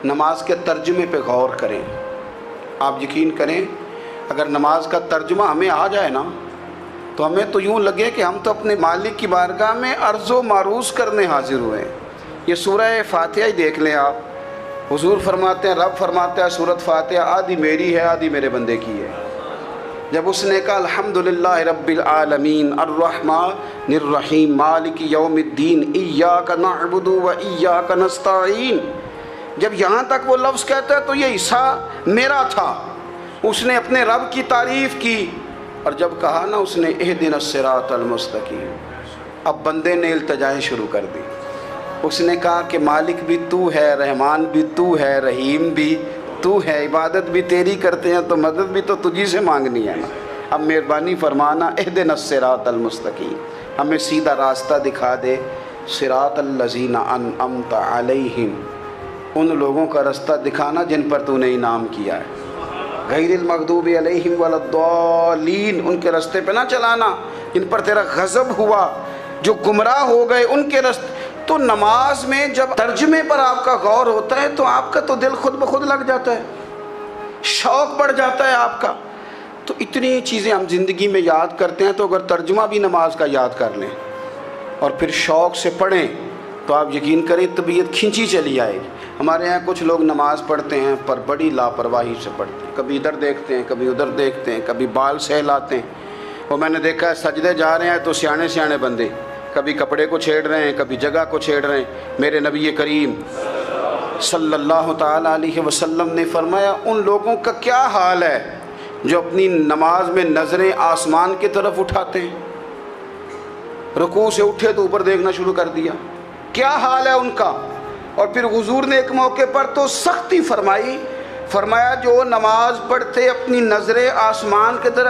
نماز کے ترجمے پہ غور کریں۔ آپ یقین کریں اگر نماز کا ترجمہ ہمیں آ جائے نا تو ہمیں تو یوں لگے کہ ہم تو اپنے مالک کی بارگاہ میں عرض و معروض کرنے حاضر ہوئے ہیں۔ یہ سورہ فاتحہ ہی دیکھ لیں آپ، حضور فرماتے ہیں، رب فرماتا ہے سورۃ فاتحہ آدھی میری ہے آدھی میرے بندے کی ہے۔ جب اس نے کہا الحمدللہ رب العالمین الرحمن الرحیم مالک یوم الدین ایاک نعبد و ایاک نستعین، جب یہاں تک وہ لفظ کہتا ہے تو یہ حصہ میرا تھا۔ اس نے اپنے رب کی تعریف کی، اور جب کہا نا اس نے اہدنا الصراط المستقیم، اب بندے نے التجائیں شروع کر دی۔ اس نے کہا کہ مالک بھی تو ہے، رحمان بھی تو ہے، رحیم بھی تو ہے، عبادت بھی تیری کرتے ہیں تو مدد بھی تو تجھی سے مانگنی ہے نا۔ اب مہربانی فرمانا اہدنا الصراط المستقیم، ہمیں سیدھا راستہ دکھا دے، صراط الذین انعمت علیہم، ان لوگوں کا راستہ دکھانا جن پر تو نے انعام کیا ہے، غیر المغضوب علیہم ولا الضالین، ان کے راستے پہ نہ چلانا جن پر تیرا غضب ہوا، جو گمراہ ہو گئے ان کے راستے۔ تو نماز میں جب ترجمے پر آپ کا غور ہوتا ہے تو آپ کا تو دل خود بخود لگ جاتا ہے، شوق بڑھ جاتا ہے آپ کا۔ تو اتنی چیزیں ہم زندگی میں یاد کرتے ہیں، تو اگر ترجمہ بھی نماز کا یاد کر لیں اور پھر شوق سے پڑھیں تو آپ یقین کریں طبیعت کھنچی چلی آئے گی۔ ہمارے یہاں کچھ لوگ نماز پڑھتے ہیں پر بڑی لاپرواہی سے پڑھتے ہیں، کبھی ادھر دیکھتے ہیں کبھی ادھر دیکھتے ہیں، کبھی بال سہلاتے ہیں۔ اور میں نے دیکھا ہے سجدے جا رہے ہیں تو سیانے سیانے بندے کبھی کپڑے کو چھیڑ رہے ہیں کبھی جگہ کو چھیڑ رہے ہیں۔ میرے نبی کریم صلی اللہ تعالیٰ علیہ وسلم نے فرمایا ان لوگوں کا کیا حال ہے جو اپنی نماز میں نظریں آسمان کی طرف اٹھاتے ہیں، رکوع سے اٹھے تو اوپر دیکھنا شروع کر دیا، کیا حال ہے ان کا۔ اور پھر حضور نے ایک موقع پر تو سختی فرمایا جو نماز پڑھتے اپنی نظریں آسمان کی طرف